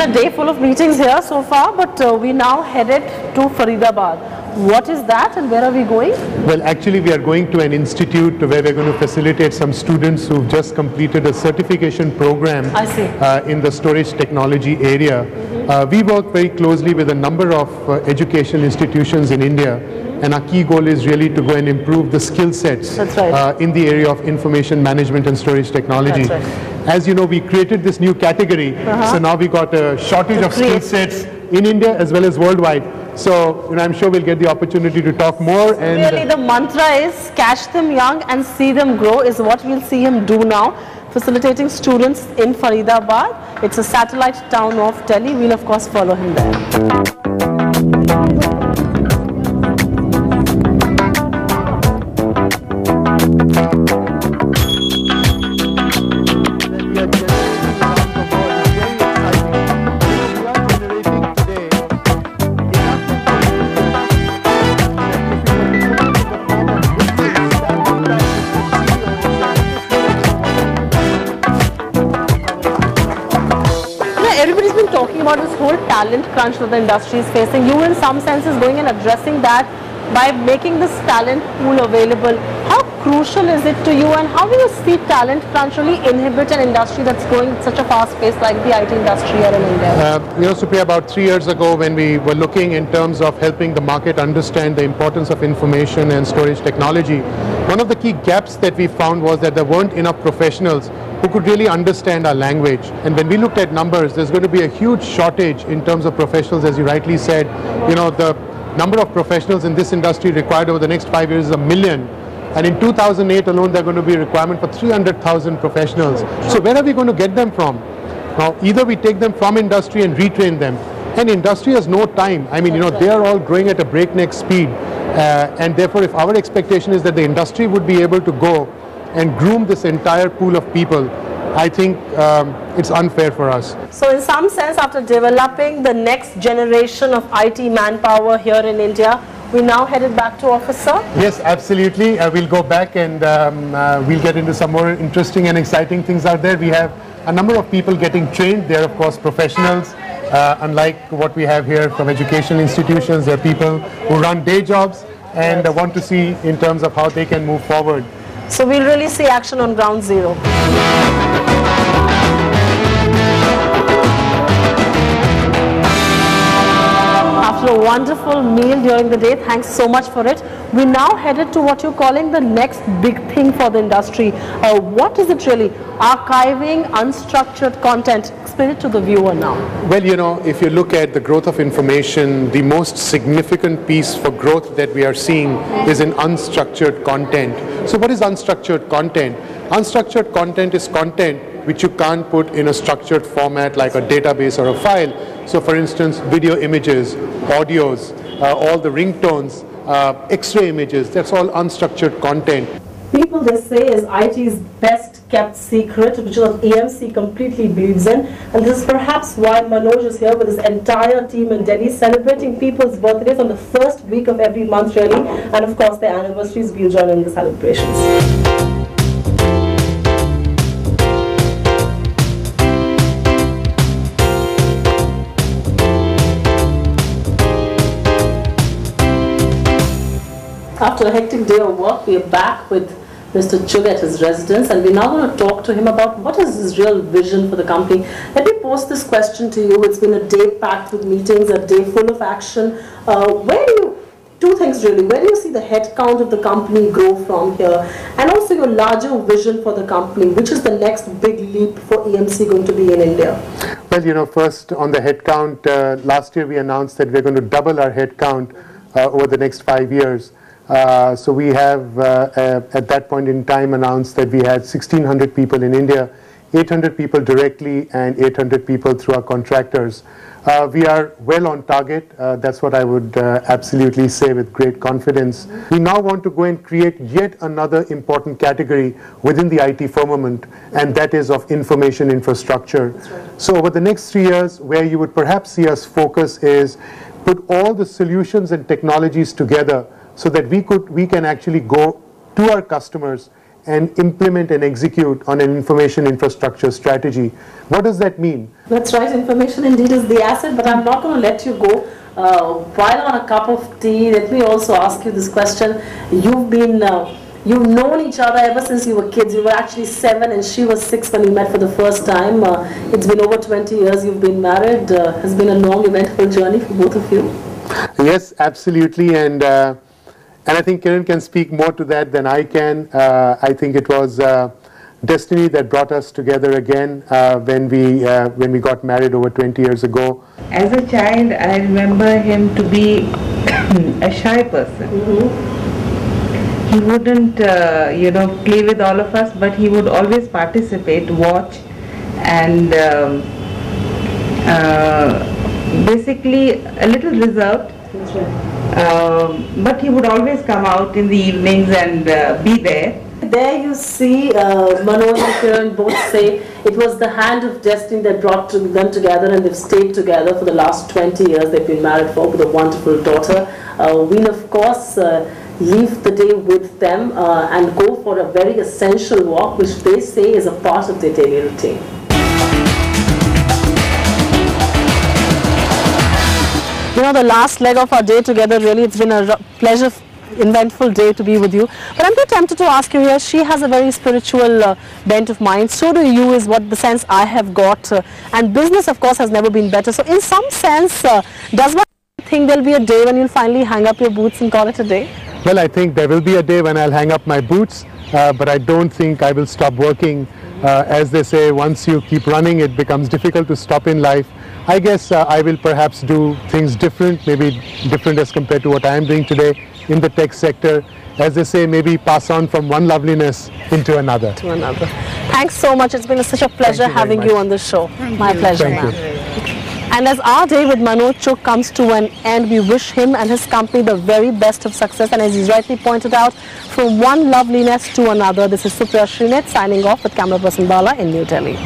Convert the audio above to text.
a day full of meetings here so far, but we now headed to Faridabad. What is that and where are we going? Well, actually we are going to an institute where we're going to facilitate some students who've just completed a certification program in the storage technology area. We work very closely with a number of educational institutions in India, and our key goal is really to go and improve the skill sets in the area of information management and storage technology. As you know, we created this new category, so now we got a shortage of skill sets in India as well as worldwide. So I'm sure we'll get the opportunity to talk more. And really the mantra is catch them young and see them grow is what we'll see him do now, facilitating students in Faridabad. It's a satellite town of Delhi. We'll of course follow him there. Everybody's been talking about this whole talent crunch that the industry is facing. You in some sense is going and addressing that by making this talent pool available. How crucial is it to you, and how do you see talent crunch really inhibit an industry that's growing at such a fast pace like the IT industry here in India? Supriya, about 3 years ago when we were looking in terms of helping the market understand the importance of information and storage technology, one of the key gaps that we found was that there weren't enough professionals who could really understand our language. And when we looked at numbers, there's going to be a huge shortage in terms of professionals, as you rightly said. The number of professionals in this industry required over the next 5 years is 1 million. And in 2008 alone, there's going to be a requirement for 300,000 professionals. So where are we going to get them from? Now, either we take them from industry and retrain them. And industry has no time. I mean, they are all growing at a breakneck speed. And therefore, if our expectation is that the industry would be able to go and groom this entire pool of people, I think it's unfair for us. So in some sense, after developing the next generation of IT manpower here in India, we now headed back to office, sir? Yes, absolutely. We'll go back and we'll get into some more interesting and exciting things out there. We have a number of people getting trained. They're of course professionals. Unlike what we have here from educational institutions, there are people who run day jobs and want to see in terms of how they can move forward. So we'll really see action on ground zero. After a wonderful meal during the day, thanks so much for it, we now headed to what you're calling the next big thing for the industry. What is it really? Archiving unstructured content. Explain it to the viewer now. Well, if you look at the growth of information, the most significant piece for growth that we are seeing is in unstructured content. So what is unstructured content? Unstructured content is content which you can't put in a structured format like a database or a file. So for instance, video images, audios, all the ringtones, X-ray images, that's all unstructured content. People, they say, is IT's best kept secret, which is what EMC completely believes in. And this is perhaps why Manoj is here with his entire team in Delhi, celebrating people's birthdays on the first week of every month, really. And of course, their anniversaries will join in the celebrations. After a hectic day of work, we are back with Mr. Chugh at his residence, and we're now going to talk to him about what is his real vision for the company. Let me pose this question to you. It's been a day packed with meetings, a day full of action. Two things really. Where do you see the headcount of the company grow from here? And also your larger vision for the company. Which is the next big leap for EMC going to be in India? Well, first on the headcount, last year we announced that we're going to double our headcount over the next 5 years. So we have at that point in time announced that we had 1,600 people in India, 800 people directly and 800 people through our contractors. We are well on target. That's what I would absolutely say with great confidence. We now want to go and create yet another important category within the IT firmament, and that is of information infrastructure. Right. So over the next 3 years, where you would perhaps see us focus is put all the solutions and technologies together so that we can actually go to our customers and implement and execute on an information infrastructure strategy. What does that mean? That's right, information indeed is the asset, but I'm not going to let you go. While on a cup of tea, let me also ask you this question. You've known each other ever since you were kids. You were actually 7 and she was 6 when you met for the first time. It's been over 20 years you've been married. Has been a long, eventful journey for both of you. Yes, absolutely. And I think Kiran can speak more to that than I can. I think it was destiny that brought us together again when we got married over 20 years ago. As a child, I remember him to be a shy person. Mm-hmm. He wouldn't, play with all of us, but he would always participate, watch, and basically a little reserved. That's right. But he would always come out in the evenings and be there. There you see Manoj and Kiran both say it was the hand of destiny that brought them together, and they've stayed together for the last 20 years. They've been married for with a wonderful daughter. We'll of course leave the day with them and go for a very essential walk, which they say is a part of their daily routine. You know, the last leg of our day together, really, it's been a pleasure, eventful day to be with you. But I'm too tempted to ask you here, she has a very spiritual bent of mind. So do you, is what the sense I have got. And business, of course, has never been better. So in some sense, does one think there'll be a day when you'll finally hang up your boots and call it a day? Well, I think there will be a day when I'll hang up my boots, but I don't think I will stop working. As they say, once you keep running, it becomes difficult to stop in life. I guess I will perhaps do things different, maybe different as compared to what I am doing today in the tech sector. As they say, maybe pass on from one loveliness into another. To another. Thanks so much. It's been such a pleasure having you on the show. My pleasure. Thank you. And as our day with Manoj Chugh comes to an end, we wish him and his company the very best of success. And as he's rightly pointed out, from one loveliness to another, this is Supriya Srinath signing off with camera person Bala in New Delhi.